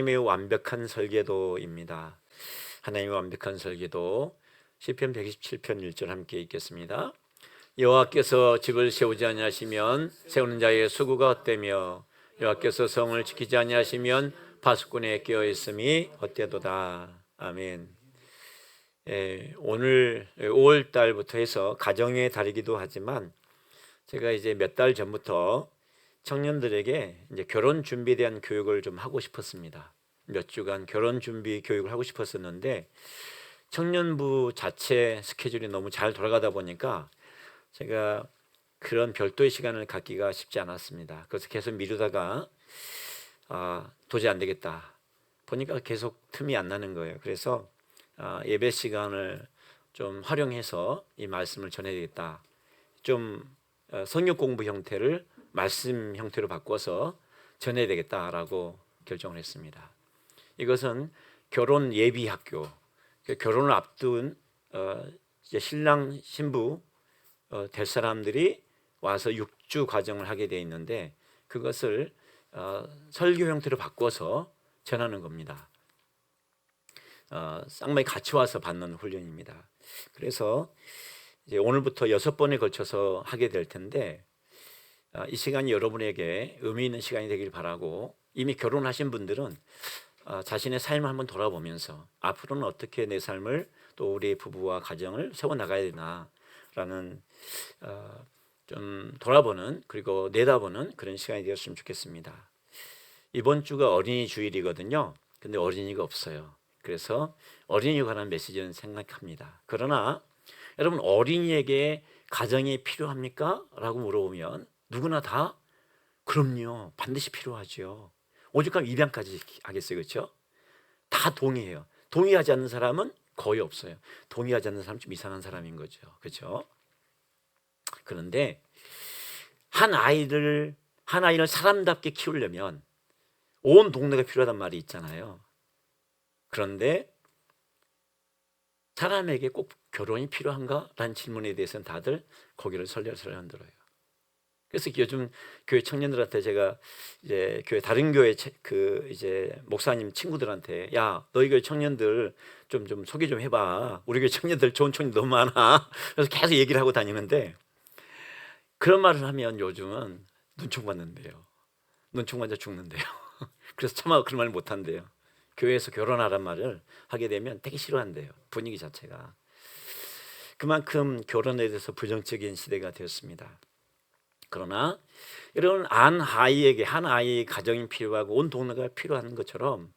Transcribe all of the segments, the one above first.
하나님의 완벽한 설계도입니다. 하나님의 완벽한 설계도 시편 127편 1절 함께 읽겠습니다. 여호와께서 집을 세우지 아니하시면 세우는 자의 수고가 헛되며 여호와께서 성을 지키지 아니하시면 파수꾼에 깨어 있음이 헛되도다. 아멘. 오늘 5월 달부터 해서 가정의 달이기도 하지만 제가 이제 몇 달 전부터 청년들에게 이제 결혼 준비에 대한 교육을 좀 하고 싶었습니다. 몇 주간 결혼 준비 교육을 하고 싶었었는데 청년부 자체 스케줄이 너무 잘 돌아가다 보니까 제가 그런 별도의 시간을 갖기가 쉽지 않았습니다. 그래서 계속 미루다가 도저히 안 되겠다 보니까 계속 틈이 안 나는 거예요. 그래서 예배 시간을 좀 활용해서 이 말씀을 전해야 되겠다. 좀 성역 공부 형태를 말씀 형태로 바꿔서 전해야 되겠다라고 결정을 했습니다. 이것은 결혼 예비 학교, 결혼을 앞둔 이제 신랑 신부 될 사람들이 와서 6주 과정을 하게 돼 있는데 그것을 설교 형태로 바꿔서 전하는 겁니다. 쌍방이 같이 와서 받는 훈련입니다. 그래서 이제 오늘부터 6번에 걸쳐서 하게 될 텐데 이 시간이 여러분에게 의미 있는 시간이 되길 바라고, 이미 결혼하신 분들은 자신의 삶을 한번 돌아보면서 앞으로는 어떻게 내 삶을 또 우리 부부와 가정을 세워나가야 되나라는 좀 돌아보는, 그리고 내다보는 그런 시간이 되었으면 좋겠습니다. 이번 주가 어린이 주일이거든요. 근데 어린이가 없어요. 그래서 어린이에 관한 메시지는 생각합니다. 그러나 여러분, 어린이에게 가정이 필요합니까? 라고 물어보면 누구나 다 그럼요, 반드시 필요하죠. 오죽하면 입양까지 하겠어요, 그렇죠? 다 동의해요. 동의하지 않는 사람은 거의 없어요. 동의하지 않는 사람은 좀 이상한 사람인 거죠, 그렇죠? 그런데 한 아이를 사람답게 키우려면 온 동네가 필요하단 말이 있잖아요. 그런데 사람에게 꼭 결혼이 필요한가라는 질문에 대해서는 다들 고개를 설레설레 흔들어요. 그래서 요즘 교회 청년들한테 제가 이제 다른 교회 이제 목사님 친구들한테, 야, 너희 교회 청년들 좀 소개 좀 해봐. 우리 교회 청년들 좋은 청년 너무 많아. 그래서 계속 얘기를 하고 다니는데 그런 말을 하면 요즘은 눈총 받는데요. 눈총 맞아 죽는데요. 그래서 차마 그런 말을 못 한대요. 교회에서 결혼하란 말을 하게 되면 되게 싫어한대요. 분위기 자체가. 그만큼 결혼에 대해서 부정적인 시대가 되었습니다. 그러나 여러분, 한 아이의 가정이 필요하고 온 동네가 필요한 것처럼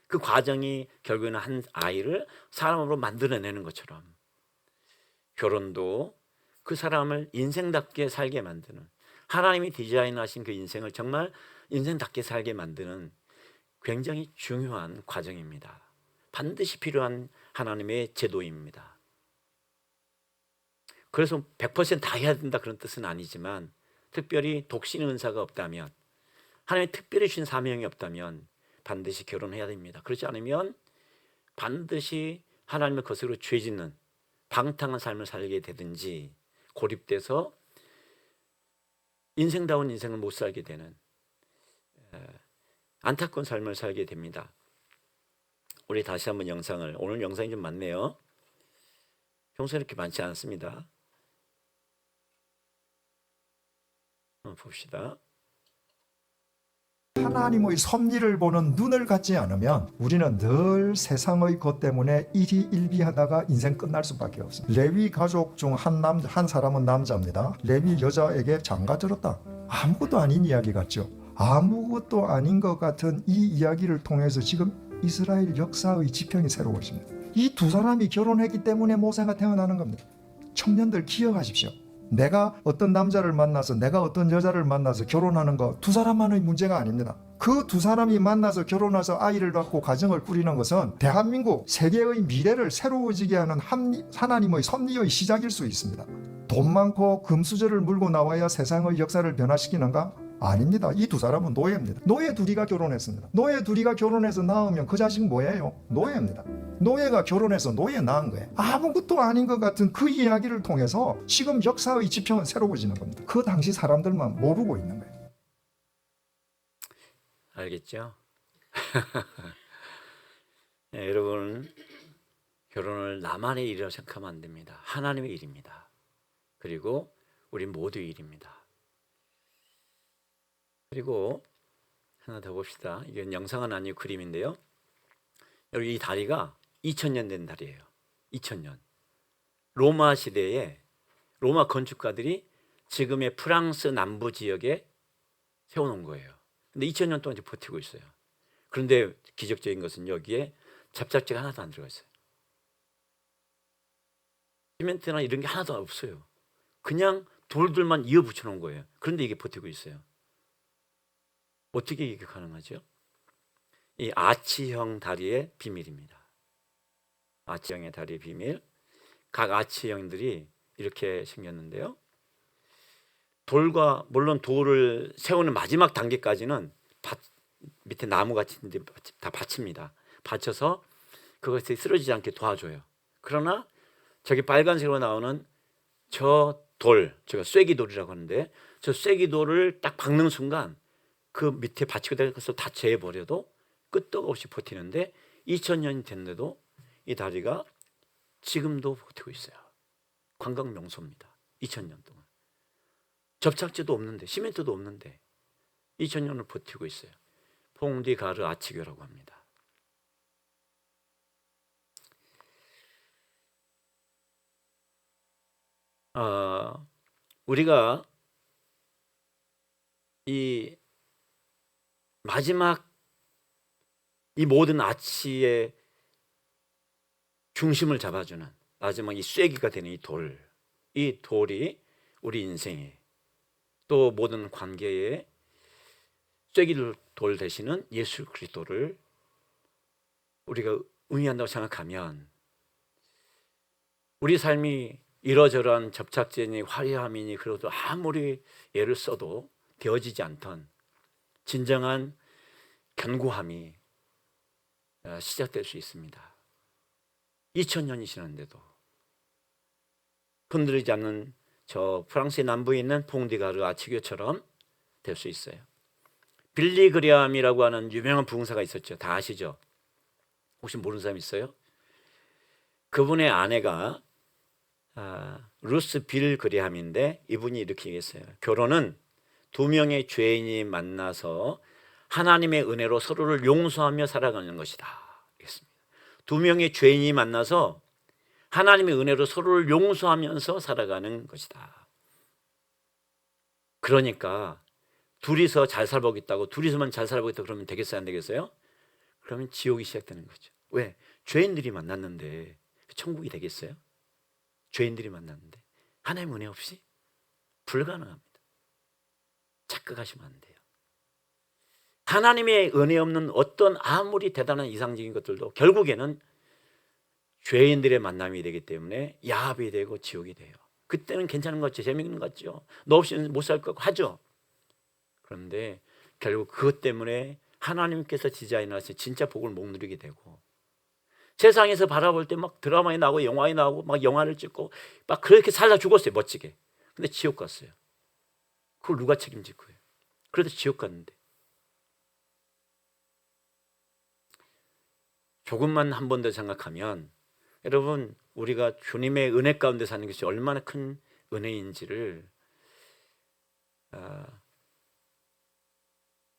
그 과정이 결국에는 한 아이를 사람으로 만들어내는 것처럼 결혼도 그 사람을 인생답게 살게 만드는, 하나님이 디자인하신 그 인생을 정말 인생답게 살게 만드는 굉장히 중요한 과정입니다. 반드시 필요한 하나님의 제도입니다. 그래서 100%다 해야 된다 그런 뜻은 아니지만, 특별히 독신 은사가 없다면, 하나님이 특별히 주신 사명이 없다면 반드시 결혼해야 됩니다. 그렇지 않으면 반드시 하나님의 것으로 죄짓는 방탕한 삶을 살게 되든지 고립돼서 인생다운 인생을 못 살게 되는 안타까운 삶을 살게 됩니다. 우리 다시 한번 오늘 영상이 좀 많네요. 평소에 이렇게 많지 않습니다. 봅시다. 하나님의 섭리를 보는 눈을 갖지 않으면 우리는 늘 세상의 것 때문에 일희일비하다가 인생 끝날 수밖에 없습니다. 레위 가족 중 한 사람은 남자입니다. 레위 여자에게 장가 들었다. 아무것도 아닌 이야기 같죠. 아무것도 아닌 것 같은 이 이야기를 통해서 지금 이스라엘 역사의 지평이 새로워집니다. 이 두 사람이 결혼했기 때문에 모세가 태어나는 겁니다. 청년들 기억하십시오. 내가 어떤 남자를 만나서, 내가 어떤 여자를 만나서 결혼하는 거 두 사람만의 문제가 아닙니다. 그 두 사람이 만나서 결혼해서 아이를 갖고 가정을 꾸리는 것은 대한민국 세계의 미래를 새로워지게 하는 하나님의 섭리의 시작일 수 있습니다. 돈 많고 금수저를 물고 나와야 세상의 역사를 변화시키는가? 아닙니다. 이 두 사람은 노예입니다. 노예 둘이가 결혼했습니다. 노예 둘이가 결혼해서 낳으면 그 자식 뭐예요? 노예입니다. 노예가 결혼해서 노예 낳은 거예요. 아무것도 아닌 것 같은 그 이야기를 통해서 지금 역사의 지평은 새로워지는 겁니다. 그 당시 사람들만 모르고 있는 거예요. 알겠죠? 여러분, 결혼을 나만의 일이라고 생각하면 안 됩니다. 하나님의 일입니다. 그리고 우리 모두의 일입니다. 그리고 하나 더 봅시다. 이건 영상은 아니고 그림인데요. 여기 이 다리가 2000년 된 다리예요. 2000년. 로마 시대에 로마 건축가들이 지금의 프랑스 남부 지역에 세워놓은 거예요. 근데 2000년 동안 이제 버티고 있어요. 그런데 기적적인 것은 여기에 접착제가 하나도 안 들어가 있어요. 시멘트나 이런 게 하나도 없어요. 그냥 돌들만 이어 붙여 놓은 거예요. 그런데 이게 버티고 있어요. 어떻게 이게 가능하죠? 이 아치형 다리의 비밀입니다. 아치형의 다리의 비밀. 각 아치형들이 이렇게 생겼는데요. 돌과 물론 돌을 세우는 마지막 단계까지는 밑에 나무 같이 다 받칩니다. 받쳐서 그것이 쓰러지지 않게 도와줘요. 그러나 저기 빨간색으로 나오는 저 돌, 제가 쐐기돌이라고 하는데 저 쐐기돌을 딱 박는 순간 그 밑에 받치고 된 것을 다 재버려도 끄떡없이 버티는데 2000년이 됐는데도 이 다리가 지금도 버티고 있어요. 관광 명소입니다. 2000년 동안. 접착제도 없는데 시멘트도 없는데 2000년을 버티고 있어요. 퐁디 가르 아치교라고 합니다. 우리가 이 마지막 이 모든 아치의 중심을 잡아주는 마지막 이 쐐기가 되는 이 돌이 우리 인생에 또 모든 관계에 쐐기돌 되시는 예수 그리스도를 우리가 의미한다고 생각하면 우리 삶이 이러저러한 접착제니 화려함이니 그래도 아무리 애를 써도 되어지지 않던 진정한 견고함이 시작될 수 있습니다. 2000년이 지났는데도 흔들리지 않는 저 프랑스의 남부에 있는 퐁디가르 아치교처럼 될 수 있어요. 빌리 그레함이라고 하는 유명한 부흥사가 있었죠. 다 아시죠? 혹시 모르는 사람 있어요? 그분의 아내가 루스 빌 그레함인데 이분이 이렇게 얘기했어요. 결혼은 두 명의 죄인이 만나서 하나님의 은혜로 서로를 용서하며 살아가는 것이다. 그랬습니다. 두 명의 죄인이 만나서 하나님의 은혜로 서로를 용서하면서 살아가는 것이다. 그러니까 둘이서 잘 살아보겠다고 둘이서만 잘 살아보겠다 그러면 되겠어요? 안 되겠어요? 그러면 지옥이 시작되는 거죠. 왜? 죄인들이 만났는데 천국이 되겠어요? 죄인들이 만났는데 하나님의 은혜 없이 불가능합니다. 착각하시면 안 돼요. 하나님의 은혜 없는 어떤 아무리 대단한 이상적인 것들도 결국에는 죄인들의 만남이 되기 때문에 야합이 되고 지옥이 돼요. 그때는 괜찮은 것 같죠. 재미있는 것 같죠. 너 없이는 못 살 것 같고 하죠. 그런데 결국 그것 때문에 하나님께서 디자인하신 진짜 복을 못 누리게 되고 세상에서 바라볼 때 막 드라마에 나오고 영화에 나오고 막 영화를 찍고 막 그렇게 살다 죽었어요. 멋지게. 근데 지옥 갔어요. 그걸 누가 책임질 거예요? 그래도 지옥 갔는데 조금만 한 번 더 생각하면 여러분 우리가 주님의 은혜 가운데 사는 것이 얼마나 큰 은혜인지를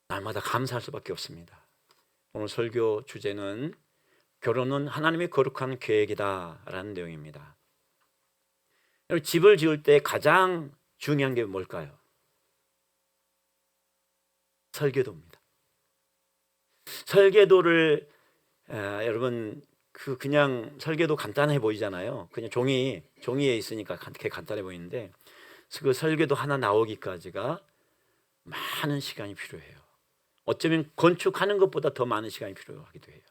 날마다 감사할 수밖에 없습니다. 오늘 설교 주제는 결혼은 하나님의 거룩한 계획이다라는 내용입니다. 여러분 집을 지을 때 가장 중요한 게 뭘까요? 설계도입니다. 설계도를 여러분 그냥 설계도 간단해 보이잖아요. 그냥 종이에 있으니까 그렇게 간단해 보이는데 그 설계도 하나 나오기까지가 많은 시간이 필요해요. 어쩌면 건축하는 것보다 더 많은 시간이 필요하기도 해요.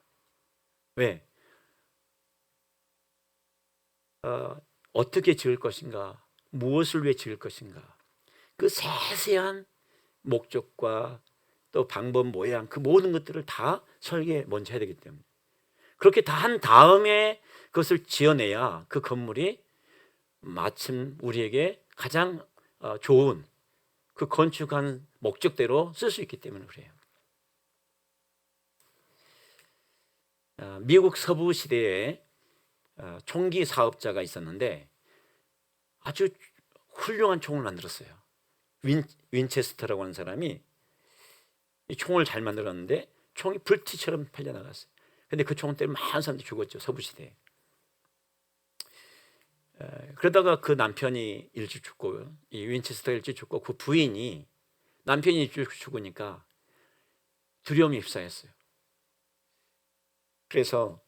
왜? 어떻게 지을 것인가? 무엇을 위해 지을 것인가? 그 세세한 목적과 또 방법, 모양 그 모든 것들을 다 설계 먼저 해야 되기 때문에 그렇게 다 한 다음에 그것을 지어내야 그 건물이 마침 우리에게 가장 좋은 그 건축한 목적대로 쓸 수 있기 때문에 그래요. 미국 서부 시대에 총기 사업자가 있었는데 아주 훌륭한 총을 만들었어요. 윈체스터라고 하는 사람이 이 총을 잘 만들었는데 총이 불티처럼 팔려나갔어요. 근데 그 총 때문에 많은 사람들이 죽었죠. 서부 시대에. 그러다가 그 남편이 일찍 죽고, 이 윈체스터가 일찍 죽고, 그 부인이, 남편이 일찍 죽으니까 두려움이 휩싸였어요. 그래서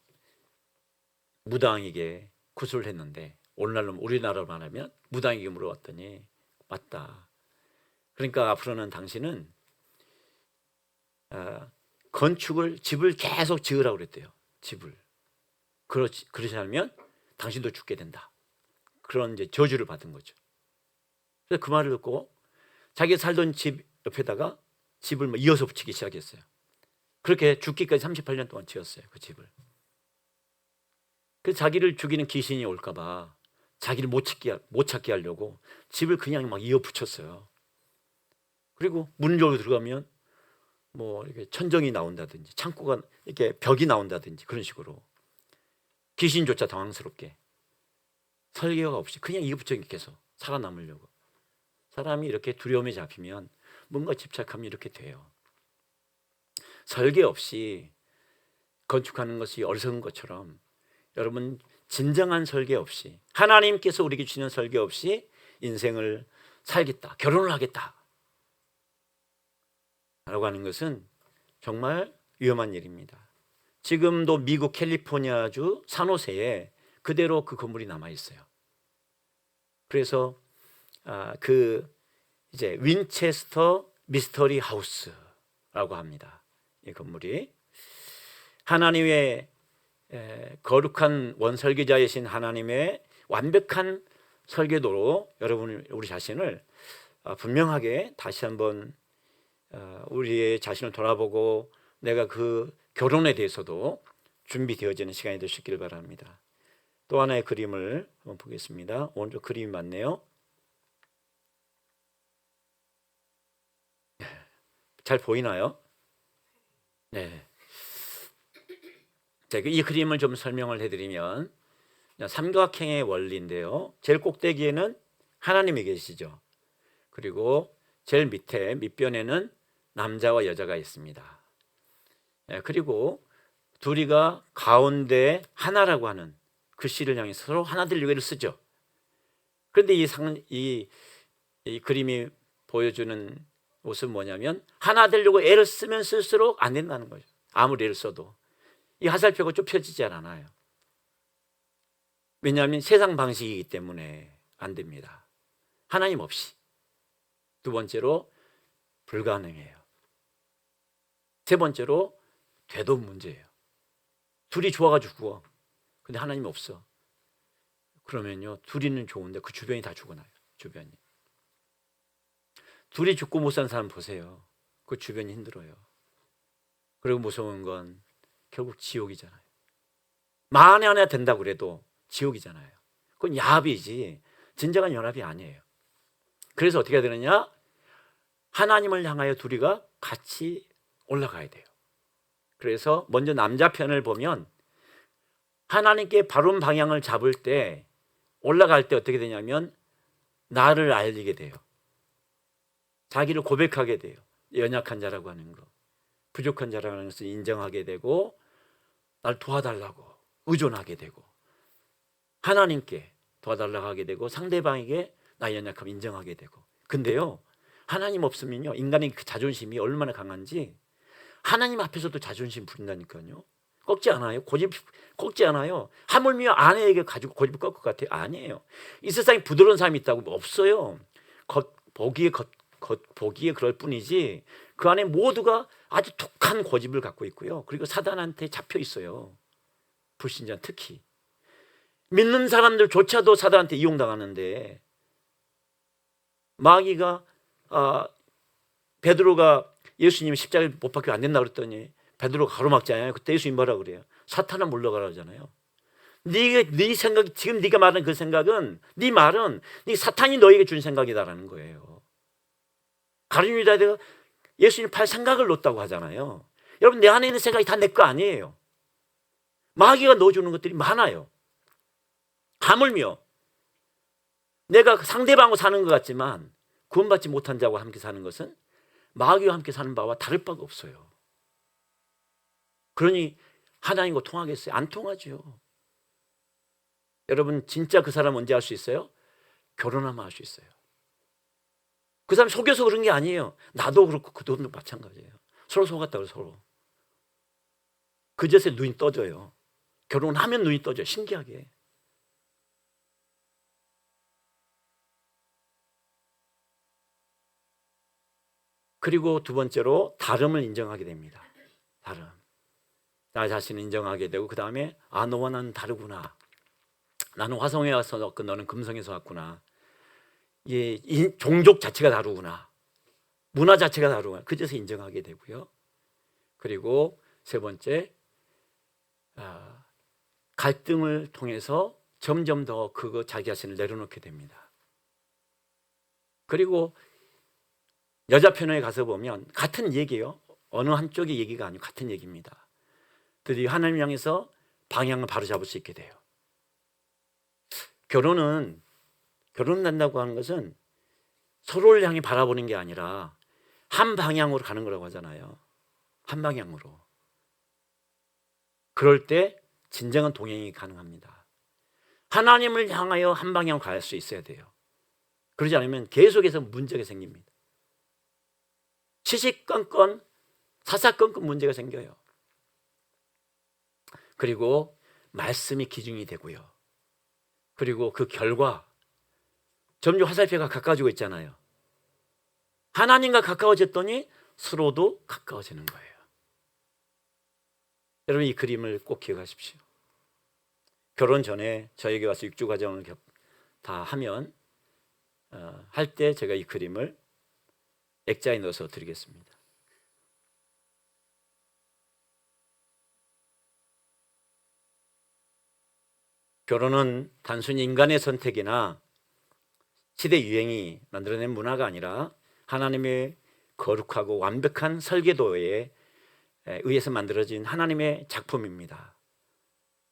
무당에게 구술을 했는데, 오늘날로 우리나라로 말하면 무당에게 물어봤더니 맞다. 그러니까 앞으로는 당신은 건축을, 집을 계속 지으라고 그랬대요. 집을. 그러지 않으면 당신도 죽게 된다. 그런 이제 저주를 받은 거죠. 그래서 그 말을 듣고 자기 살던 집 옆에다가 집을 뭐 이어서 붙이기 시작했어요. 그렇게 죽기까지 38년 동안 지었어요. 그 집을. 그래서 자기를 죽이는 귀신이 올까봐 자기를 못 찾게 하려고 집을 그냥 막 이어 붙였어요. 그리고 문 열고 들어가면 뭐 이렇게 천정이 나온다든지 창고가 이렇게 벽이 나온다든지 그런 식으로 귀신조차 당황스럽게 설계가 없이 그냥 이어 붙여 계속 살아남으려고. 사람이 이렇게 두려움에 잡히면 뭔가 집착하면 이렇게 돼요. 설계 없이 건축하는 것이 어리석은 것처럼 여러분 진정한 설계 없이 하나님께서 우리에게 주시는 설계 없이 인생을 살겠다, 결혼을 하겠다 라고 하는 것은 정말 위험한 일입니다. 지금도 미국 캘리포니아주 산호세에 그대로 그 건물이 남아 있어요. 그래서 그 이제 윈체스터 미스터리 하우스라고 합니다. 이 건물이 하나님의 거룩한 원설계자이신 하나님의 완벽한 설계도로 여러분 우리 자신을 분명하게 다시 한번 우리의 자신을 돌아보고 내가 그 결혼에 대해서도 준비되어지는 시간이 되시길 바랍니다. 또 하나의 그림을 한번 보겠습니다. 오른쪽 그림이 맞네요. 잘 보이나요? 네. 자, 이 그림을 좀 설명을 해드리면 삼각형의 원리인데요. 제일 꼭대기에는 하나님이 계시죠. 그리고 제일 밑에 밑변에는 남자와 여자가 있습니다. 그리고 둘이가 가운데 하나라고 하는 글씨를 향해서 서로 하나 되려고 애를 쓰죠. 그런데 이 그림이 보여주는 모습은 뭐냐면 하나 되려고 애를 쓰면 쓸수록 안 된다는 거죠. 아무리 애를 써도 이 화살표가 좁혀지지 않아요. 왜냐하면 세상 방식이기 때문에 안 됩니다. 하나님 없이. 두 번째로 불가능해요. 세 번째로 돼도 문제예요. 둘이 좋아가지고 근데 하나님 없어. 그러면요 둘이는 좋은데 그 주변이 다 죽어나요. 주변이. 둘이 죽고 못 사는 사람 보세요. 그 주변이 힘들어요. 그리고 무서운 건 결국 지옥이잖아요. 만에 하나 된다고 그래도 지옥이잖아요. 그건 야합이지 진정한 연합이 아니에요. 그래서 어떻게 해야 되느냐? 하나님을 향하여 둘이가 같이 올라가야 돼요. 그래서 먼저 남자 편을 보면 하나님께 바른 방향을 잡을 때 올라갈 때 어떻게 되냐면 나를 알리게 돼요. 자기를 고백하게 돼요. 연약한 자라고 하는 거, 부족한 자라고 하는 것을 인정하게 되고 날 도와달라고 의존하게 되고 하나님께 도와달라고 하게 되고 상대방에게 나의 연약함 인정하게 되고. 근데요 하나님 없으면요 인간의 그 자존심이 얼마나 강한지 하나님 앞에서도 자존심 부린다니까요. 꺾지 않아요. 고집 꺾지 않아요. 하물며 아내에게 가지고 고집을 꺾을 것 같아요. 아니에요. 이 세상에 부드러운 사람이 있다고 없어요. 보기에 그럴 뿐이지 그 안에 모두가 아주 독한 고집을 갖고 있고요. 그리고 사단한테 잡혀 있어요. 불신자 특히. 믿는 사람들조차도 사단한테 이용당하는데 마귀가 베드로가 예수님이 십자가에 못 박혀 안 된다 그랬더니 베드로가 가로막잖아요. 그때 예수님 뭐라 그래요? 사탄아 물러가라 하잖아요. 네 생각, 지금 네가 말하는 그 생각은 네 말은 네 사탄이 너에게 준 생각이다라는 거예요. 가룟 유다가 예수님 팔 생각을 놓았다고 하잖아요. 여러분 내 안에 있는 생각이 다 내 거 아니에요. 마귀가 넣어주는 것들이 많아요. 하물며 내가 상대방하고 사는 것 같지만 구원받지 못한 자와 함께 사는 것은 마귀와 함께 사는 바와 다를 바가 없어요. 그러니 하나님과 통하겠어요? 안 통하죠. 여러분 진짜 그 사람 언제 알 수 있어요? 결혼하면 알 수 있어요. 그 사람 속여서 그런 게 아니에요. 나도 그렇고 그도 마찬가지예요. 서로 속았다고 서로. 그제서야 눈이 떠져요. 결혼하면 눈이 떠져요. 신기하게. 그리고 두 번째로 다름을 인정하게 됩니다. 다름. 나 자신을 인정하게 되고 그 다음에 아 너와 나는 다르구나. 나는 화성에 와서 왔고 너는 금성에서 왔구나. 종족 자체가 다르구나. 문화 자체가 다르구나. 그제서 인정하게 되고요. 그리고 세 번째 갈등을 통해서 점점 더 그거 자기 자신을 내려놓게 됩니다. 그리고 여자 편에 가서 보면 같은 얘기예요. 어느 한쪽의 얘기가 아니고 같은 얘기입니다. 드디어 하나님 향해서 방향을 바로 잡을 수 있게 돼요. 결혼한다고 하는 것은 서로를 향해 바라보는 게 아니라 한 방향으로 가는 거라고 하잖아요. 한 방향으로. 그럴 때 진정한 동행이 가능합니다. 하나님을 향하여 한 방향으로 갈 수 있어야 돼요. 그러지 않으면 계속해서 문제가 생깁니다. 시시건건 사사건건 문제가 생겨요. 그리고 말씀이 기준이 되고요. 그리고 그 결과 점점 화살표가 가까워지고 있잖아요. 하나님과 가까워졌더니 서로도 가까워지는 거예요. 여러분 이 그림을 꼭 기억하십시오. 결혼 전에 저에게 와서 육주 과정을 다 하면 할 때 제가 이 그림을 액자에 넣어서 드리겠습니다. 결혼은 단순히 인간의 선택이나 시대 유행이 만들어낸 문화가 아니라 하나님의 거룩하고 완벽한 설계도에 의해서 만들어진 하나님의 작품입니다.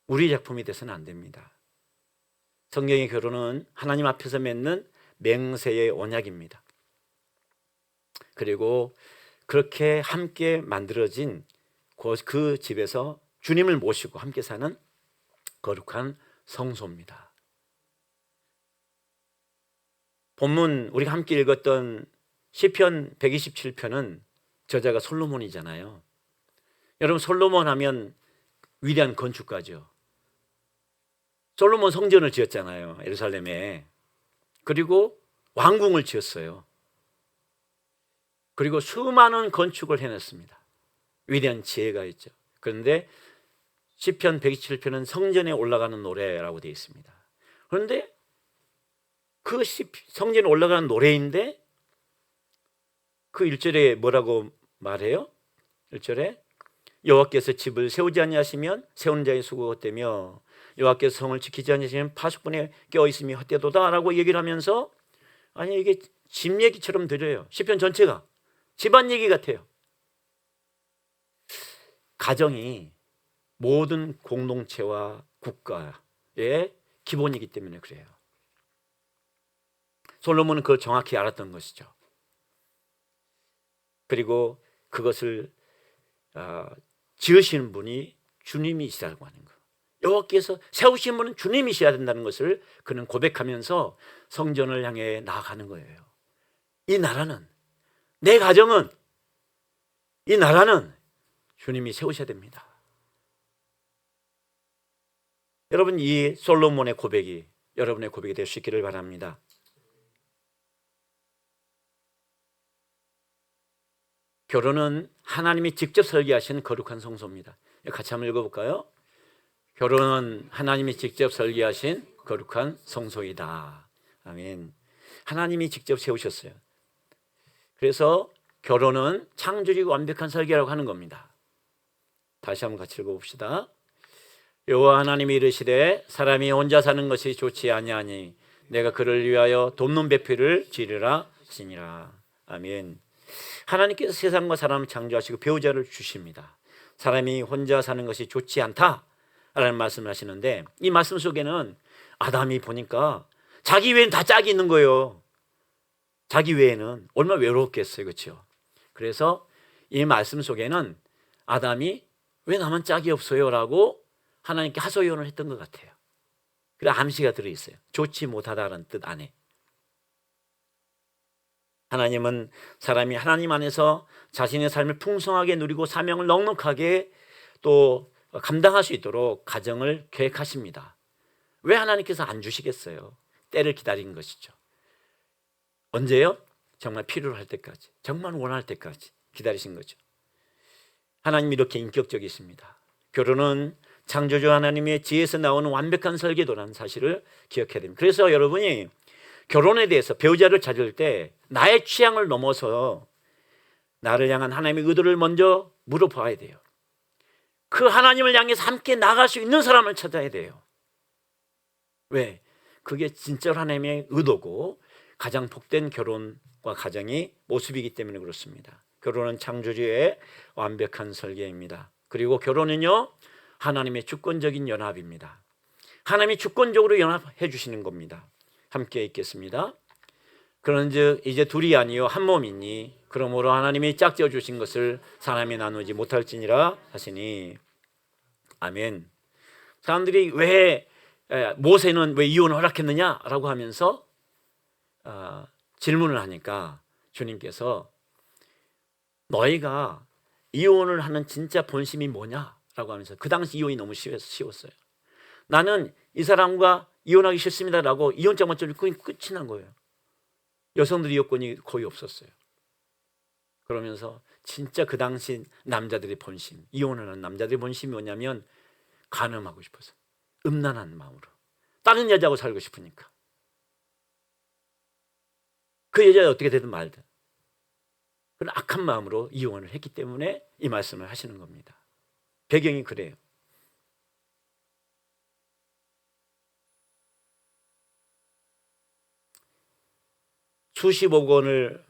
우리 작품이 돼서는 안 됩니다. 성경의 결혼은 하나님 앞에서 맺는 맹세의 언약입니다. 그리고 그렇게 함께 만들어진 그 집에서 주님을 모시고 함께 사는 거룩한 성소입니다. 본문 우리가 함께 읽었던 시편 127편은 저자가 솔로몬이잖아요. 여러분 솔로몬 하면 위대한 건축가죠. 솔로몬 성전을 지었잖아요. 예루살렘에. 그리고 왕궁을 지었어요. 그리고 수많은 건축을 해냈습니다. 위대한 지혜가 있죠. 그런데 시편 127편은 성전에 올라가는 노래라고 되어 있습니다. 그런데 그 성전에 올라가는 노래인데 그 1절에 뭐라고 말해요? 1절에 여호와께서 집을 세우지 아니하시면 세우는 자의 수고가 헛되며 여호와께서 성을 지키지 아니하시면 파수꾼에 껴있음이 헛되도다 라고 얘기를 하면서 아니 이게 집 얘기처럼 들려요. 시편 전체가 집안 얘기 같아요. 가정이 모든 공동체와 국가의 기본이기 때문에 그래요. 솔로몬은 그걸 정확히 알았던 것이죠. 그리고 그것을 지으시는 분이 주님이시라고 하는 거. 여호와께서 세우신 분은 주님이셔야 된다는 것을 그는 고백하면서 성전을 향해 나아가는 거예요. 이 나라는, 내 가정은, 이 나라는 주님이 세우셔야 됩니다. 여러분 이 솔로몬의 고백이 여러분의 고백이 될 수 있기를 바랍니다. 결혼은 하나님이 직접 설계하신 거룩한 성소입니다. 같이 한번 읽어볼까요? 결혼은 하나님이 직접 설계하신 거룩한 성소이다. 아멘. 하나님이 직접 세우셨어요. 그래서 결혼은 창조주가 완벽한 설계라고 하는 겁니다. 다시 한번 같이 읽어봅시다. 여호와 하나님이 이르시되 사람이 혼자 사는 것이 좋지 아니하니 내가 그를 위하여 돕는 배필을 지으리라 하시니라. 아멘. 하나님께서 세상과 사람을 창조하시고 배우자를 주십니다. 사람이 혼자 사는 것이 좋지 않다라고 라는 말씀을 하시는데, 이 말씀 속에는 아담이 보니까 자기 외에는 다 짝이 있는 거예요. 자기 외에는 얼마나 외롭겠어요. 그렇죠? 그래서 이 말씀 속에는 아담이 왜 나만 짝이 없어요? 라고 하나님께 하소연을 했던 것 같아요. 그래 암시가 들어있어요. 좋지 못하다라는 뜻 안에. 하나님은 사람이 하나님 안에서 자신의 삶을 풍성하게 누리고 사명을 넉넉하게 또 감당할 수 있도록 가정을 계획하십니다. 왜 하나님께서 안 주시겠어요? 때를 기다린 것이죠. 언제요? 정말 필요로 할 때까지, 정말 원할 때까지 기다리신 거죠. 하나님이 이렇게 인격적이십니다. 결혼은 창조주 하나님의 지혜에서 나오는 완벽한 설계도라는 사실을 기억해야 됩니다. 그래서 여러분이 결혼에 대해서 배우자를 찾을 때 나의 취향을 넘어서 나를 향한 하나님의 의도를 먼저 물어봐야 돼요. 그 하나님을 향해서 함께 나갈 수 있는 사람을 찾아야 돼요. 왜? 그게 진짜 하나님의 의도고 가장 복된 결혼과 가정의 모습이기 때문에 그렇습니다. 결혼은 창조주의 완벽한 설계입니다. 그리고 결혼은요, 하나님의 주권적인 연합입니다. 하나님이 주권적으로 연합해 주시는 겁니다. 함께 읽겠습니다. 그런즉 이제 둘이 아니요 한 몸이니 그러므로 하나님이 짝지어 주신 것을 사람이 나누지 못할지니라 하시니. 아멘. 사람들이 왜 모세는 왜 이혼을 허락했느냐라고 하면서 질문을 하니까 주님께서 너희가 이혼을 하는 진짜 본심이 뭐냐라고 하면서, 그 당시 이혼이 너무 쉬웠어요. 나는 이 사람과 이혼하기 싫습니다라고 이혼장만 쩌면 끝이 난 거예요. 여성들이 여건이 거의 없었어요. 그러면서 진짜 그 당시 남자들의 본심, 이혼을 하는 남자들의 본심이 뭐냐면 간음하고 싶어서, 음란한 마음으로 다른 여자하고 살고 싶으니까. 그 여자가 어떻게 되든 말든 그런 악한 마음으로 이혼을 했기 때문에 이 말씀을 하시는 겁니다. 배경이 그래요. 수십억 원을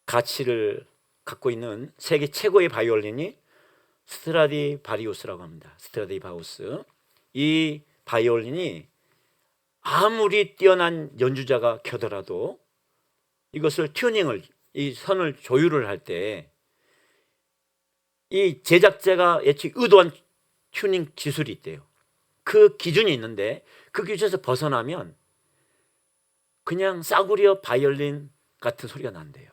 가치를 갖고 있는 세계 최고의 바이올린이 스트라디바리우스라고 합니다. 스트라디바리우스. 이 바이올린이 아무리 뛰어난 연주자가 켜더라도 이것을 튜닝을, 이 선을 조율을 할 때 이 제작자가 예측 의도한 튜닝 기술이 있대요. 그 기준이 있는데 그 기준에서 벗어나면 그냥 싸구려 바이올린 같은 소리가 난대요.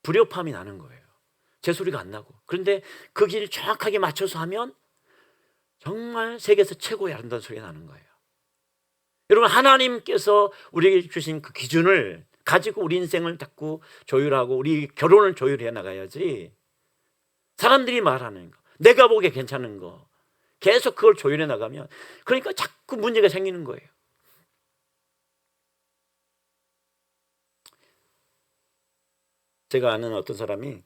불협화음이 나는 거예요. 제 소리가 안 나고. 그런데 그 길을 정확하게 맞춰서 하면 정말 세계에서 최고의 아름다운 소리가 나는 거예요. 여러분, 하나님께서 우리에게 주신 그 기준을 가지고 우리 인생을 자꾸 조율하고 우리 결혼을 조율해 나가야지, 사람들이 말하는 거, 내가 보기에 괜찮은 거 계속 그걸 조율해 나가면 그러니까 자꾸 문제가 생기는 거예요. 제가 아는 어떤 사람이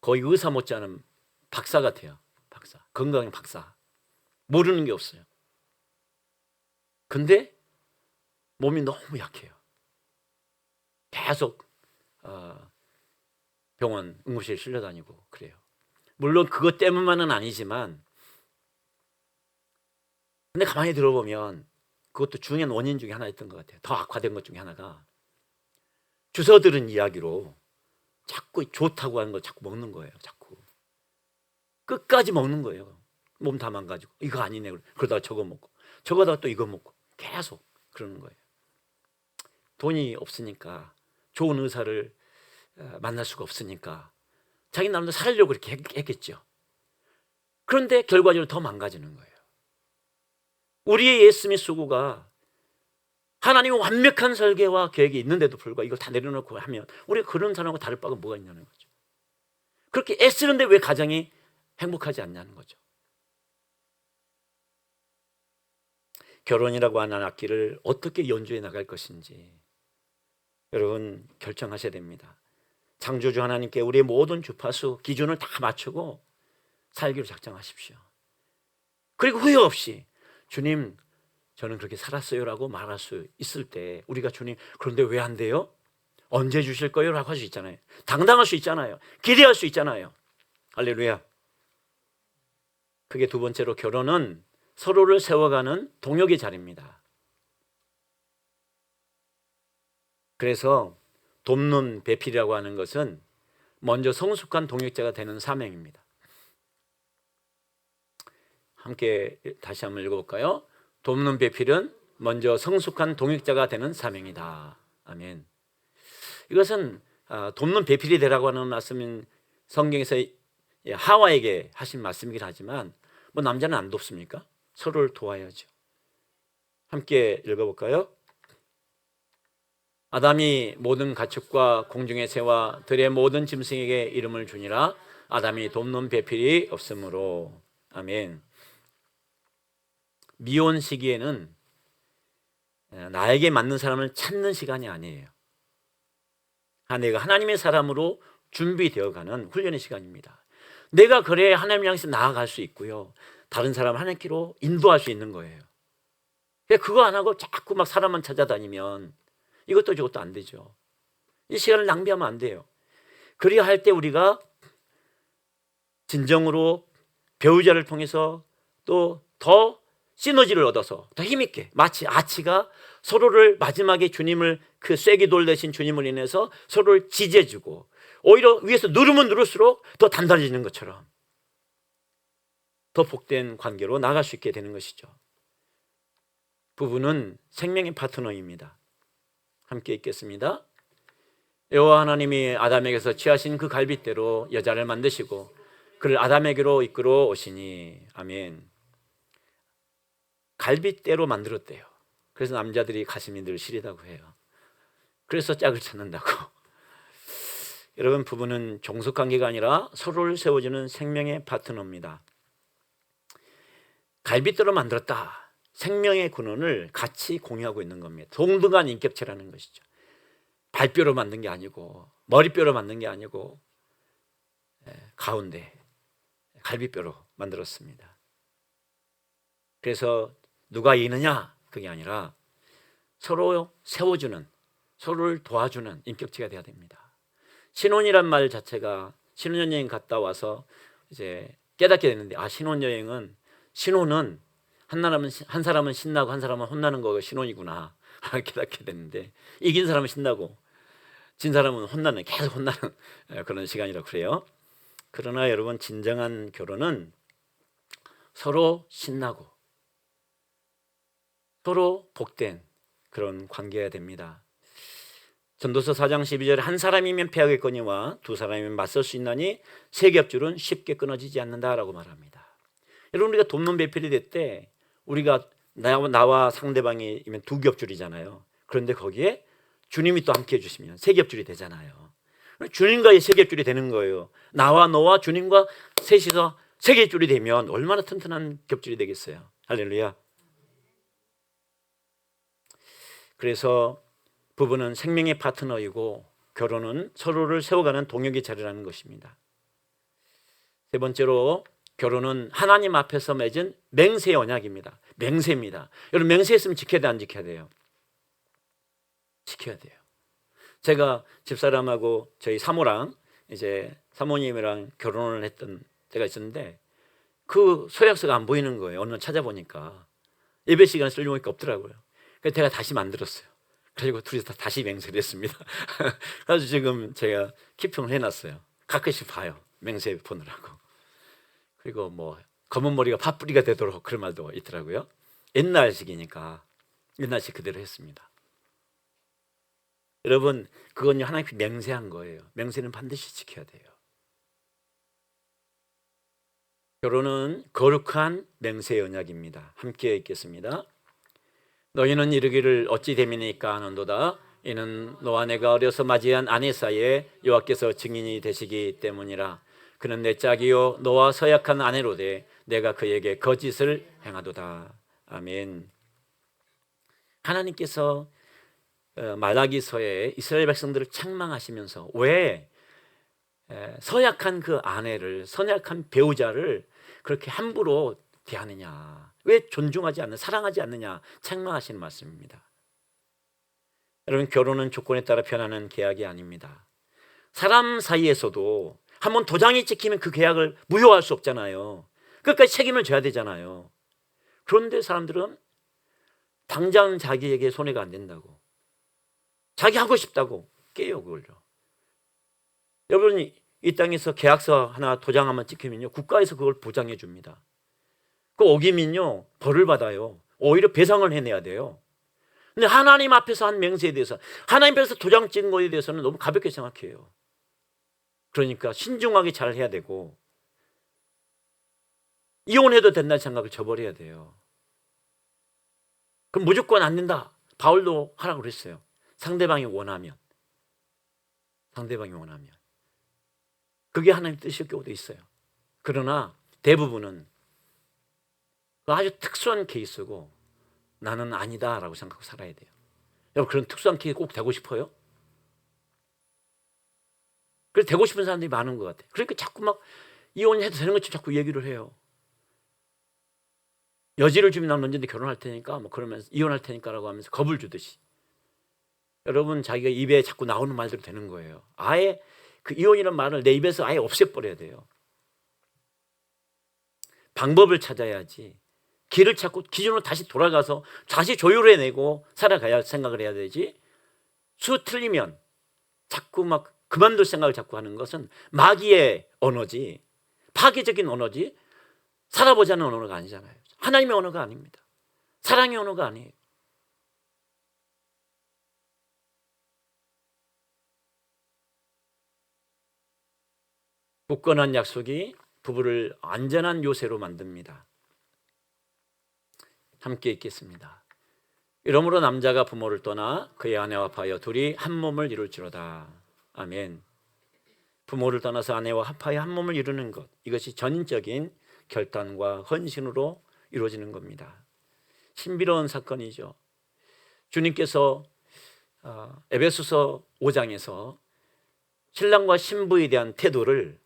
거의 의사 못지않은 박사 같아요. 박사, 건강의 박사. 모르는 게 없어요. 근데 몸이 너무 약해요. 계속 병원, 응급실에 실려다니고 그래요. 물론 그것 때문만은 아니지만, 근데 가만히 들어보면 그것도 중요한 원인 중에 하나였던 것 같아요. 더 악화된 것 중에 하나가 주워 들은 이야기로 자꾸 좋다고 하는 걸 자꾸 먹는 거예요. 자꾸 끝까지 먹는 거예요. 몸 다 망가지고 이거 아니네 그러다가 저거 먹고 저거다가 또 이거 먹고 계속 그러는 거예요. 돈이 없으니까, 좋은 의사를 만날 수가 없으니까 자기 나름대로 살려고 그렇게 했겠죠. 그런데 결과적으로 더 망가지는 거예요. 우리의 예수님의 수고가 하나님의 완벽한 설계와 계획이 있는데도 불구하고 이걸 다 내려놓고 하면 우리가 그런 사람하고 다를 바가 뭐가 있냐는 거죠. 그렇게 애쓰는데 왜 가정이 행복하지 않냐는 거죠. 결혼이라고 하는 악기를 어떻게 연주해 나갈 것인지 여러분 결정하셔야 됩니다. 창조주 하나님께 우리의 모든 주파수 기준을 다 맞추고 살기로 작정하십시오. 그리고 후회 없이 주님, 저는 그렇게 살았어요라고 말할 수 있을 때 우리가 주님, 그런데 왜 안 돼요? 언제 주실 거예요? 라고 할 수 있잖아요. 당당할 수 있잖아요. 기대할 수 있잖아요. 할렐루야. 그게 두 번째로 결혼은 서로를 세워가는 동역의 자리입니다. 그래서 돕는 배필이라고 하는 것은 먼저 성숙한 동역자가 되는 사명입니다. 함께 다시 한번 읽어볼까요? 돕는 배필은 먼저 성숙한 동역자가 되는 사명이다. 아멘. 이것은 돕는 배필이 되라고 하는 말씀은 성경에서 하와에게 하신 말씀이긴 하지만 뭐 남자는 안 돕습니까? 서로를 도와야죠. 함께 읽어볼까요? 아담이 모든 가축과 공중의 새와 들의 모든 짐승에게 이름을 주니라. 아담이 돕는 배필이 없으므로. 아멘. 미혼 시기에는 나에게 맞는 사람을 찾는 시간이 아니에요. 내가 하나님의 사람으로 준비되어가는 훈련의 시간입니다. 내가 그래야 하나님 향해서 나아갈 수 있고요, 다른 사람 하나님께로 인도할 수 있는 거예요. 그거 안 하고 자꾸 막 사람만 찾아다니면 이것도 저것도 안 되죠. 이 시간을 낭비하면 안 돼요. 그래야 할 때 우리가 진정으로 배우자를 통해서 또 더 시너지를 얻어서 더 힘있게, 마치 아치가 서로를 마지막에 주님을, 그 쐐기돌 대신 주님을 인해서 서로를 지지해주고 오히려 위에서 누르면 누를수록 더 단단해지는 것처럼 더 복된 관계로 나갈 수 있게 되는 것이죠. 부부는 생명의 파트너입니다. 함께 읽겠습니다. 여호와 하나님이 아담에게서 취하신 그 갈빗대로 여자를 만드시고 그를 아담에게로 이끌어 오시니. 아멘. 갈빗대로 만들었대요. 그래서 남자들이 가슴이 늘 시리다고 해요. 그래서 짝을 찾는다고. 여러분, 부부는 종속관계가 아니라 서로를 세워주는 생명의 파트너입니다. 갈빗대로 만들었다. 생명의 근원을 같이 공유하고 있는 겁니다. 동등한 인격체라는 것이죠. 발뼈로 만든 게 아니고 머리뼈로 만든 게 아니고 가운데 갈비뼈로 만들었습니다. 그래서 누가 이느냐 그게 아니라 서로 세워주는, 서로를 도와주는 인격체가 돼야 됩니다. 신혼이란 말 자체가 신혼여행 갔다 와서 이제 깨닫게 되는데, 신혼은 한 사람은 신나고 한 사람은 혼나는 거가 신혼이구나 깨닫게 됐는데, 이긴 사람은 신나고 진 사람은 계속 혼나는 그런 시간이라고 그래요. 그러나 여러분, 진정한 결혼은 서로 신나고 서로 복된 그런 관계가 됩니다. 전도서 4장 12절에 한 사람이면 패하겠거니와 두 사람이면 맞설 수 있나니 세 겹줄은 쉽게 끊어지지 않는다라고 말합니다. 여러분, 우리가 돕는 배필이 될 때 우리가 나와 상대방이면 두 겹줄이잖아요. 그런데 거기에 주님이 또 함께 해주시면 세 겹줄이 되잖아요. 주님과의 세 겹줄이 되는 거예요. 나와 너와 주님과 셋이서 세 겹줄이 되면 얼마나 튼튼한 겹줄이 되겠어요. 할렐루야. 그래서 부부는 생명의 파트너이고 결혼은 서로를 세워가는 동역의 자리라는 것입니다. 세 번째로, 결혼은 하나님 앞에서 맺은 맹세 언약입니다. 맹세입니다. 여러분, 맹세했으면 지켜야 돼, 안 지켜야 돼요? 지켜야 돼요. 제가 집사람하고 저희 사모랑 이제 사모님이랑 결혼을 했던 때가 있었는데 그 서약서가 안 보이는 거예요. 어느 날 찾아보니까 예배 시간에 쓰려고 하니까 없더라고요. 그래서 제가 다시 만들었어요. 그리고 둘이서 다시 맹세를 했습니다. 그래서 지금 제가 키핑을 해놨어요. 가끔씩 봐요, 맹세 보느라고. 그리고 뭐 검은 머리가 팥뿌리가 되도록 그런 말도 있더라고요. 옛날식이니까 옛날식 그대로 했습니다. 여러분, 그건 하나님께 맹세한 거예요. 맹세는 반드시 지켜야 돼요. 결혼은 거룩한 맹세의 언약입니다. 함께 읽겠습니다. 너희는 이르기를 어찌 됨이니까 하는도다. 이는 너와 내가 어려서 맞이한 아내 사이에 여호와께서 증인이 되시기 때문이라. 그는 내 짝이요 너와 서약한 아내로되 내가 그에게 거짓을 행하도다. 아멘. 하나님께서 말라기서에 이스라엘 백성들을 책망하시면서 왜 서약한 그 아내를, 서약한 배우자를 그렇게 함부로 대하느냐, 왜 존중하지 않는, 사랑하지 않느냐 책망하시는 말씀입니다. 여러분, 결혼은 조건에 따라 변하는 계약이 아닙니다. 사람 사이에서도 한번 도장이 찍히면 그 계약을 무효할 수 없잖아요. 끝까지 책임을 져야 되잖아요. 그런데 사람들은 당장 자기에게 손해가 안 된다고, 자기 하고 싶다고 깨요, 그걸요. 여러분, 이 땅에서 계약서 하나 도장 한번 찍히면요, 국가에서 그걸 보장해 줍니다. 그 어기면요, 벌을 받아요. 오히려 배상을 해내야 돼요. 근데 하나님 앞에서 한 맹세에 대해서, 하나님 앞에서 도장 찍은 거에 대해서는 너무 가볍게 생각해요. 그러니까 신중하게 잘 해야 되고, 이혼해도 된다는 생각을 저버려야 돼요. 그럼 무조건 안 된다. 바울도 하라고 그랬어요. 상대방이 원하면. 상대방이 원하면. 그게 하나님 뜻일 경우도 있어요. 그러나 대부분은 아주 특수한 케이스고 나는 아니다라고 생각하고 살아야 돼요. 여러분, 그런 특수한 케이스 꼭 되고 싶어요? 그래서 되고 싶은 사람들이 많은 것 같아요. 그러니까 자꾸 막 이혼해도 되는 것처럼 자꾸 얘기를 해요. 여지를 주면 난 언제든지 결혼할 테니까, 뭐 그러면서 이혼할 테니까라고 하면서 겁을 주듯이. 여러분, 자기가 입에 자꾸 나오는 말대로 되는 거예요. 아예 그 이혼이라는 말을 내 입에서 아예 없애버려야 돼요. 방법을 찾아야지. 길을 찾고 기준으로 다시 돌아가서 다시 조율해내고 살아가야 생각을 해야 되지. 수 틀리면 자꾸 막 그만둘 생각을 자꾸 하는 것은 마귀의 언어지, 파괴적인 언어지, 살아보자는 언어가 아니잖아요. 하나님의 언어가 아닙니다. 사랑의 언어가 아니에요. 굳건한 약속이 부부를 안전한 요새로 만듭니다. 함께 읽겠습니다. 이러므로 남자가 부모를 떠나 그의 아내와 합하여 둘이 한 몸을 이룰지로다. 아멘. 부모를 떠나서 아내와 합하여 한 몸을 이루는 것, 이것이 전인적인 결단과 헌신으로 이루어지는 겁니다. 신비로운 사건이죠. 주님께서 에베소서 5장에서 신랑과 신부에 대한 태도를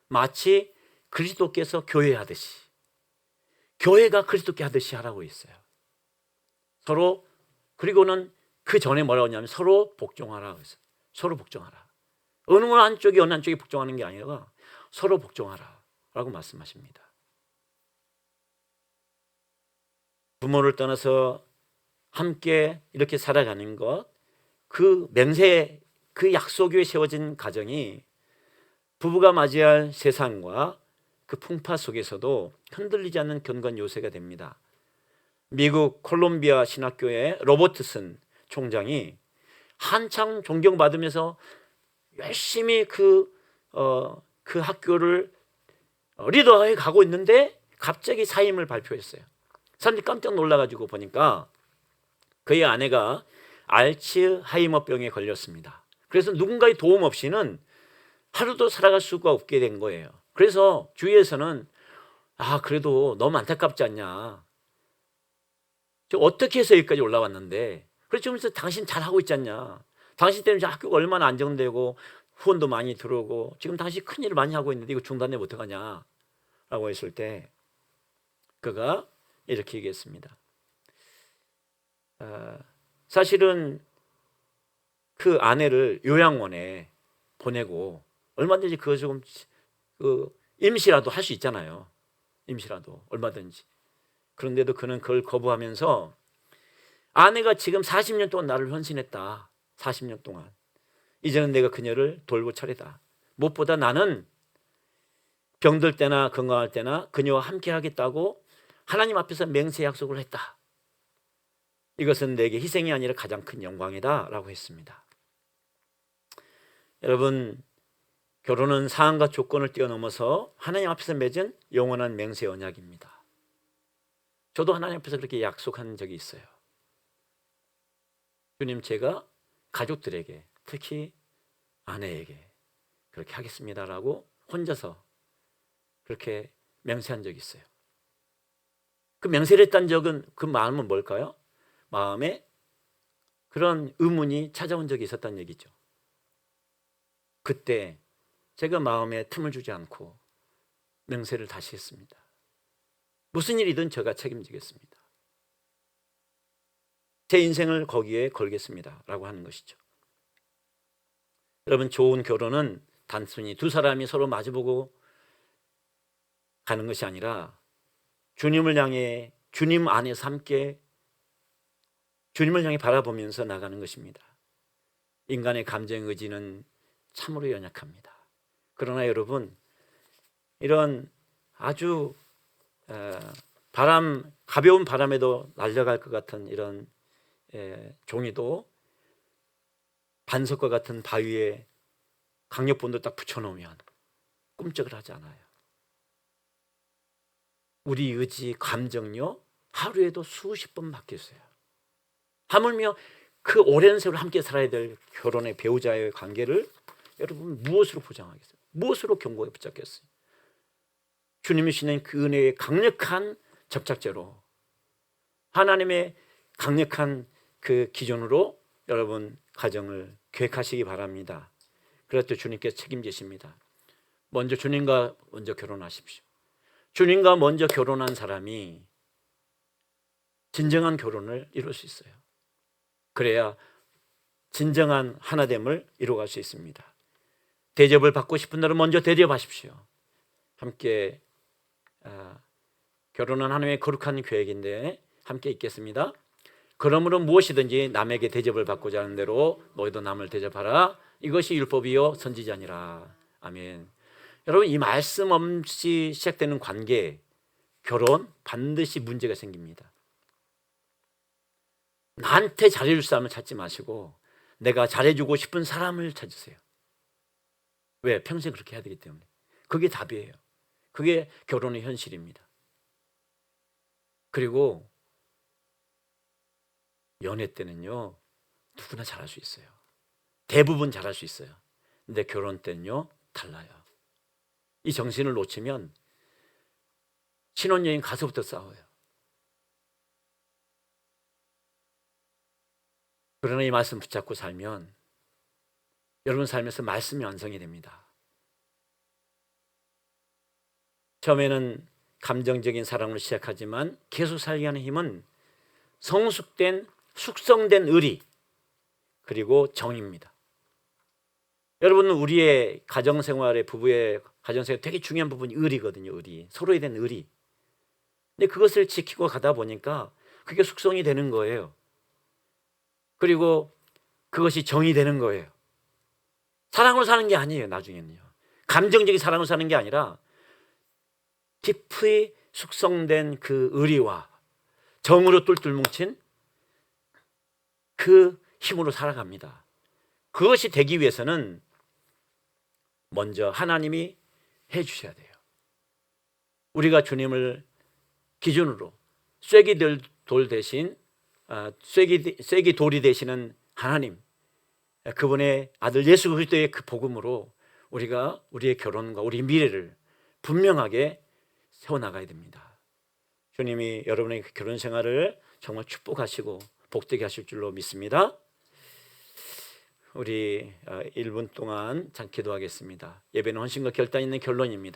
마치 그리스도께서 교회하듯이, 교회가 그리스도께 하듯이 하라고 했어요. 서로, 그리고는 그 전에 뭐라고 하냐면 서로 복종하라고 했어요. 서로 복종하라. 어느 한쪽이 어느 한쪽이 복종하는 게 아니라 서로 복종하라 라고 말씀하십니다. 부모를 떠나서 함께 이렇게 살아가는 것, 그 맹세, 그 약속 위에 세워진 가정이 부부가 맞이할 세상과 그 풍파 속에서도 흔들리지 않는 견고한 요새가 됩니다. 미국 콜롬비아 신학교의 로버트슨 총장이 한창 존경받으면서 열심히 그 학교를 리더해 가고 있는데 갑자기 사임을 발표했어요. 사람들이 깜짝 놀라가지고 보니까 그의 아내가 알츠하이머병에 걸렸습니다. 그래서 누군가의 도움 없이는 하루도 살아갈 수가 없게 된 거예요. 그래서 주위에서는 그래도 너무 안타깝지 않냐, 어떻게 해서 여기까지 올라왔는데, 그래서 당신 잘하고 있지 않냐, 당신 때문에 학교가 얼마나 안정되고 후원도 많이 들어오고 지금 당신 큰일을 많이 하고 있는데 이거 중단되면 어떡하냐 라고 했을 때 그가 이렇게 얘기했습니다. 사실은 그 아내를 요양원에 보내고 얼마든지 그거 좀 임시라도 할 수 있잖아요. 임시라도 얼마든지. 그런데도 그는 그걸 거부하면서 아내가 지금 40년 동안 나를 헌신했다. 40년 동안. 이제는 내가 그녀를 돌볼 차례다. 무엇보다 나는 병들 때나 건강할 때나 그녀와 함께 하겠다고 하나님 앞에서 맹세 약속을 했다. 이것은 내게 희생이 아니라 가장 큰 영광이다 라고 했습니다. 여러분, 결혼은 사항과 조건을 뛰어넘어서 하나님 앞에서 맺은 영원한 맹세 언약입니다. 저도 하나님 앞에서 그렇게 약속한 적이 있어요. 주님, 제가 가족들에게, 특히 아내에게 그렇게 하겠습니다라고 혼자서 그렇게 맹세한 적이 있어요. 그 맹세를 했던 적은, 그 마음은 뭘까요? 마음에 그런 의문이 찾아온 적이 있었다는 얘기죠. 그때 제가 마음에 틈을 주지 않고 맹세를 다시 했습니다. 무슨 일이든 제가 책임지겠습니다. 제 인생을 거기에 걸겠습니다 라고 하는 것이죠. 여러분, 좋은 결혼은 단순히 두 사람이 서로 마주보고 가는 것이 아니라 주님을 향해 주님 안에서 함께 주님을 향해 바라보면서 나가는 것입니다. 인간의 감정 의지는 참으로 연약합니다. 그러나 여러분, 이런 아주 가벼운 바람에도 날아갈 것 같은 이런 종이도 반석과 같은 바위에 강력본도 딱 붙여놓으면 꿈쩍을 하지 않아요. 우리 의지, 감정요, 하루에도 수십 번 바뀌었어요. 하물며 그 오랜 세월 함께 살아야 될 결혼의 배우자의 관계를 여러분 무엇으로 보장하겠어요? 무엇으로 경고에 붙잡겠어요? 주님이 주시는 그 은혜의 강력한 접착제로, 하나님의 강력한 그 기준으로 여러분 가정을 계획하시기 바랍니다. 그럴 때 주님께서 책임지십니다. 먼저 주님과 먼저 결혼하십시오. 주님과 먼저 결혼한 사람이 진정한 결혼을 이룰 수 있어요. 그래야 진정한 하나됨을 이루어갈 수 있습니다. 대접을 받고 싶은 날은 먼저 대접하십시오. 함께 결혼은 하나님의 거룩한 계획인데 함께 있겠습니다. 그러므로 무엇이든지 남에게 대접을 받고자 하는 대로 너희도 남을 대접하라. 이것이 율법이요 선지자니라. 아멘. 여러분, 이 말씀 없이 시작되는 관계, 결혼 반드시 문제가 생깁니다. 나한테 잘해줄 사람을 찾지 마시고 내가 잘해주고 싶은 사람을 찾으세요. 왜? 평생 그렇게 해야 되기 때문에. 그게 답이에요. 그게 결혼의 현실입니다. 그리고 연애 때는요, 누구나 잘할 수 있어요. 대부분 잘할 수 있어요. 근데 결혼 때는요, 달라요. 이 정신을 놓치면 신혼여행 가서부터 싸워요. 그러나 이 말씀 붙잡고 살면 여러분 삶에서 말씀이 완성이 됩니다. 처음에는 감정적인 사랑으로 시작하지만 계속 살게 하는 힘은 성숙된 숙성된 의리 그리고 정입니다. 여러분, 우리의 가정생활의 부부의 가정생활 되게 중요한 부분이 의리거든요. 의리, 서로에 대한 의리. 근데 그것을 지키고 가다 보니까 그게 숙성이 되는 거예요. 그리고 그것이 정이 되는 거예요. 사랑으로 사는 게 아니에요. 나중에는요, 감정적인 사랑으로 사는 게 아니라 깊이 숙성된 그 의리와 정으로 똘똘 뭉친 그 힘으로 살아갑니다. 그것이 되기 위해서는 먼저 하나님이 해주셔야 돼요. 우리가 주님을 기준으로 쐐기 돌 대신 쐐기 돌이 되시는 하나님, 그분의 아들 예수 그리스도의 그 복음으로 우리가 우리의 결혼과 우리 미래를 분명하게 세워나가야 됩니다. 주님이 여러분의 결혼 생활을 정말 축복하시고 복되게 하실 줄로 믿습니다. 우리 1분 동안 기도하겠습니다. 예배는 헌신과 결단 있는 결론입니다.